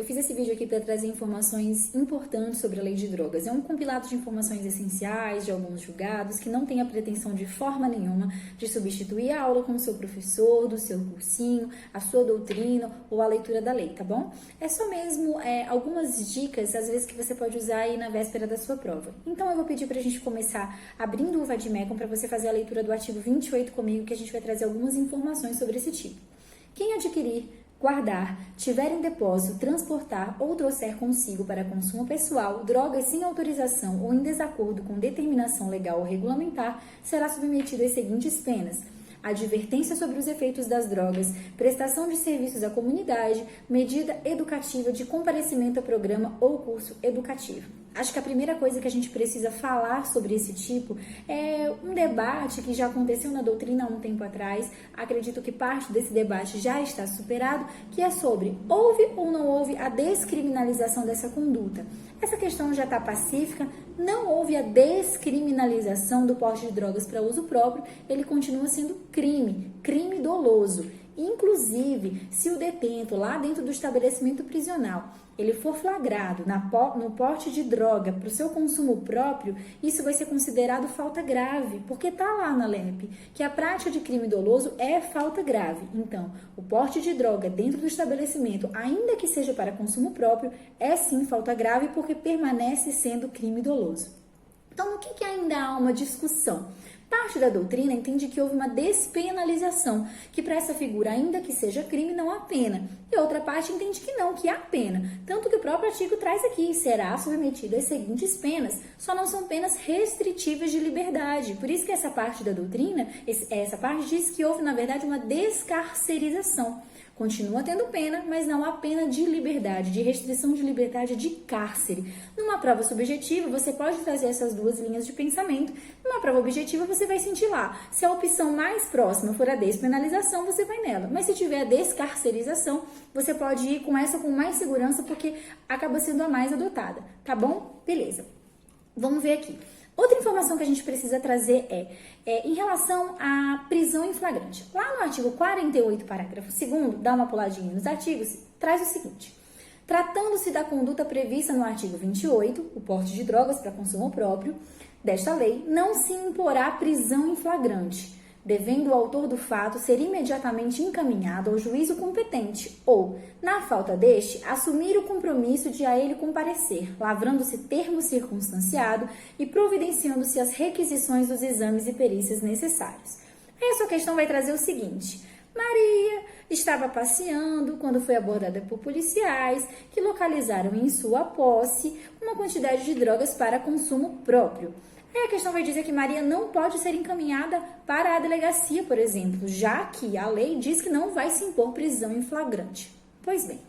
Eu fiz esse vídeo aqui para trazer informações importantes sobre a lei de drogas. É um compilado de informações essenciais de alguns julgados que não tem a pretensão de forma nenhuma de substituir a aula com o seu professor, do seu cursinho, a sua doutrina ou a leitura da lei, tá bom? É só mesmo algumas dicas, às vezes, que você pode usar aí na véspera da sua prova. Então eu vou pedir para a gente começar abrindo o Vademecum para você fazer a leitura do artigo 28 comigo, que a gente vai trazer algumas informações sobre esse tipo. Quem adquirir, guardar, tiver em depósito, transportar ou trouxer consigo para consumo pessoal drogas sem autorização ou em desacordo com determinação legal ou regulamentar, será submetido às seguintes penas: advertência sobre os efeitos das drogas, prestação de serviços à comunidade, medida educativa de comparecimento a programa ou curso educativo. Acho que a primeira coisa que a gente precisa falar sobre esse tipo é um debate que já aconteceu na doutrina há um tempo atrás. Acredito que parte desse debate já está superado, que é sobre houve ou não houve a descriminalização dessa conduta. Essa questão já está pacífica, não houve a descriminalização do porte de drogas para uso próprio, ele continua sendo crime doloso. Inclusive, se o detento lá dentro do estabelecimento prisional, ele for flagrado no porte de droga para o seu consumo próprio, isso vai ser considerado falta grave, porque está lá na LEP que a prática de crime doloso é falta grave. Então, o porte de droga dentro do estabelecimento, ainda que seja para consumo próprio, é sim falta grave porque permanece sendo crime doloso. Então, no que ainda há uma discussão? Parte da doutrina entende que houve uma despenalização, que para essa figura, ainda que seja crime, não há pena. E outra parte entende que não, que há pena. Tanto que o próprio artigo traz aqui: será submetido às seguintes penas. Só não são penas restritivas de liberdade. Por isso que essa parte da doutrina, essa parte diz que houve, na verdade, uma descarcerização. Continua tendo pena, mas não há pena de liberdade, de restrição de liberdade, de cárcere. Numa prova subjetiva, você pode trazer essas duas linhas de pensamento. Numa prova objetiva, você vai sentir lá. Se a opção mais próxima for a despenalização, você vai nela. Mas se tiver a descarcerização, você pode ir com essa com mais segurança, porque acaba sendo a mais adotada. Tá bom? Beleza. Vamos ver aqui. Outra informação que a gente precisa trazer é em relação à prisão em flagrante. Lá no artigo 48, parágrafo 2º, dá uma puladinha nos artigos, traz o seguinte: tratando-se da conduta prevista no artigo 28, o porte de drogas para consumo próprio, desta lei, não se imporá prisão em flagrante, devendo o autor do fato ser imediatamente encaminhado ao juízo competente ou, na falta deste, assumir o compromisso de a ele comparecer, lavrando-se termo circunstanciado e providenciando-se as requisições dos exames e perícias necessários. Essa questão vai trazer o seguinte: Maria estava passeando quando foi abordada por policiais que localizaram em sua posse uma quantidade de drogas para consumo próprio. Aí a questão vai dizer que Maria não pode ser encaminhada para a delegacia, por exemplo, já que a lei diz que não vai se impor prisão em flagrante. Pois bem,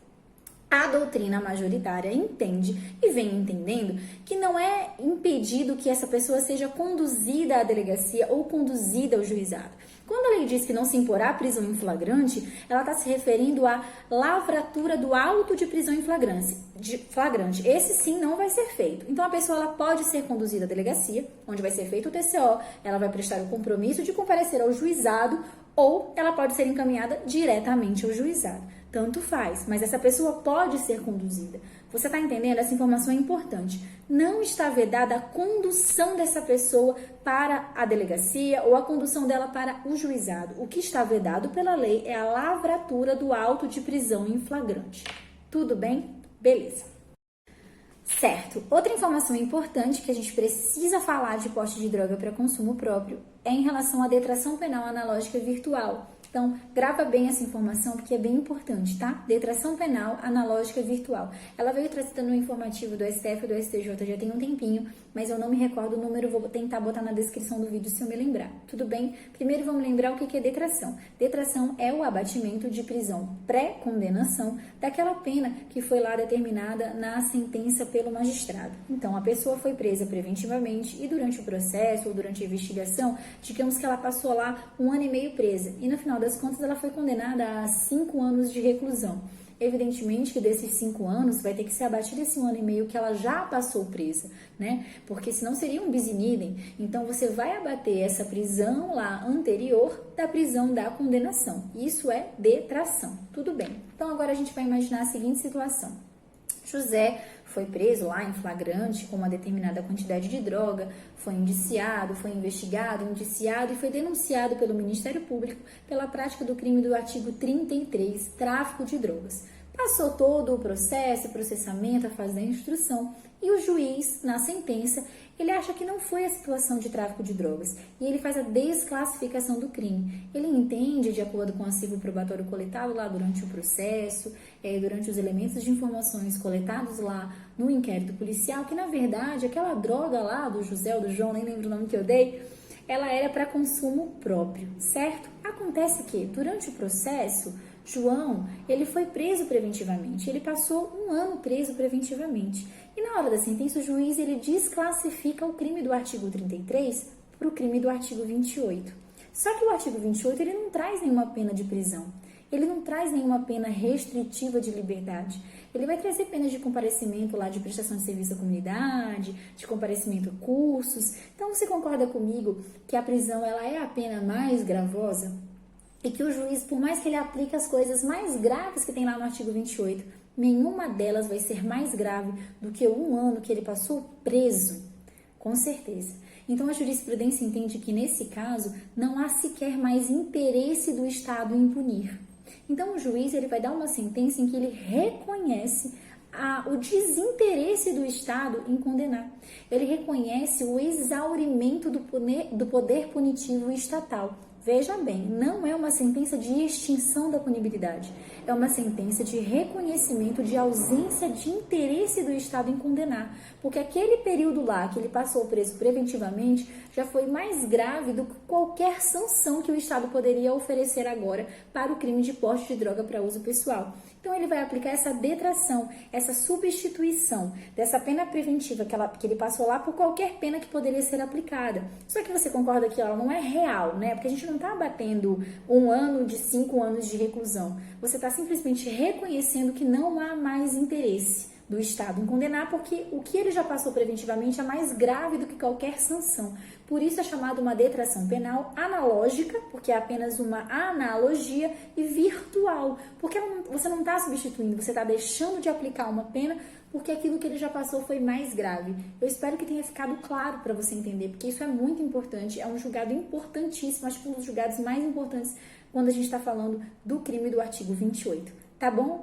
a doutrina majoritária entende e vem entendendo que não é impedido que essa pessoa seja conduzida à delegacia ou conduzida ao juizado. Quando a lei diz que não se imporá prisão em flagrante, ela está se referindo à lavratura do auto de prisão em flagrante. Esse sim não vai ser feito. Então a pessoa ela pode ser conduzida à delegacia, onde vai ser feito o TCO, ela vai prestar o compromisso de comparecer ao juizado, ou ela pode ser encaminhada diretamente ao juizado. Tanto faz, mas essa pessoa pode ser conduzida. Você está entendendo? Essa informação é importante. Não está vedada a condução dessa pessoa para a delegacia ou a condução dela para o juizado. O que está vedado pela lei é a lavratura do auto de prisão em flagrante. Tudo bem? Beleza. Certo. Outra informação importante que a gente precisa falar de porte de droga para consumo próprio é em relação à detração penal analógica virtual. Então, grava bem essa informação porque é bem importante, tá? Detração penal analógica virtual. Ela veio trazendo no informativo do STF e do STJ já tem um tempinho, mas eu não me recordo o número, vou tentar botar na descrição do vídeo se eu me lembrar. Tudo bem? Primeiro vamos lembrar o que é detração. Detração é o abatimento de prisão pré-condenação daquela pena que foi lá determinada na sentença pelo magistrado. Então, a pessoa foi presa preventivamente e durante o processo ou durante a investigação, digamos que ela passou lá 1 ano e meio presa e no final das contas ela foi condenada a 5 anos de reclusão. Evidentemente que desses 5 anos vai ter que ser abatido esse 1 ano e meio que ela já passou presa, né? Porque senão seria um bis in idem. Então você vai abater essa prisão lá anterior da prisão da condenação. Isso é detração. Tudo bem. Então agora a gente vai imaginar a seguinte situação. José foi preso lá em flagrante com uma determinada quantidade de droga, foi indiciado, foi investigado, indiciado e foi denunciado pelo Ministério Público pela prática do crime do artigo 33, tráfico de drogas. Passou todo o processo, processamento, a fase da instrução e o juiz, na sentença, ele acha que não foi a situação de tráfico de drogas e ele faz a desclassificação do crime. Ele entende, de acordo com o acervo probatório coletado lá durante o processo, durante os elementos de informações coletados lá no inquérito policial, que na verdade aquela droga lá do José ou do João, nem lembro o nome que eu dei, ela era para consumo próprio, certo? Acontece que durante o processo, João, ele foi preso preventivamente, ele passou 1 ano preso preventivamente. E na hora da sentença, o juiz ele desclassifica o crime do artigo 33 para o crime do artigo 28. Só que o artigo 28 ele não traz nenhuma pena de prisão, ele não traz nenhuma pena restritiva de liberdade. Ele vai trazer penas de comparecimento lá de prestação de serviço à comunidade, de comparecimento a cursos. Então, você concorda comigo que a prisão ela é a pena mais gravosa? E que o juiz, por mais que ele aplique as coisas mais graves que tem lá no artigo 28, nenhuma delas vai ser mais grave do que 1 ano que ele passou preso, com certeza. Então, a jurisprudência entende que, nesse caso, não há sequer mais interesse do Estado em punir. Então, o juiz ele vai dar uma sentença em que ele reconhece o desinteresse do Estado em condenar. Ele reconhece o exaurimento do poder punitivo estatal. Veja bem, não é uma sentença de extinção da punibilidade, é uma sentença de reconhecimento de ausência de interesse do Estado em condenar, porque aquele período lá que ele passou preso preventivamente já foi mais grave do que qualquer sanção que o Estado poderia oferecer agora para o crime de porte de droga para uso pessoal. Então, ele vai aplicar essa detração, essa substituição dessa pena preventiva que ele passou lá por qualquer pena que poderia ser aplicada. Só que você concorda que ela não é real, né? Porque a gente não está batendo 1 ano de 5 anos de reclusão. Você está simplesmente reconhecendo que não há mais interesse do Estado em condenar, porque o que ele já passou preventivamente é mais grave do que qualquer sanção. Por isso é chamado uma detração penal analógica, porque é apenas uma analogia, e virtual, porque você não está substituindo, você está deixando de aplicar uma pena porque aquilo que ele já passou foi mais grave. Eu espero que tenha ficado claro para você entender, porque isso é muito importante, é um julgado importantíssimo, acho que um dos julgados mais importantes quando a gente está falando do crime do artigo 28, tá bom?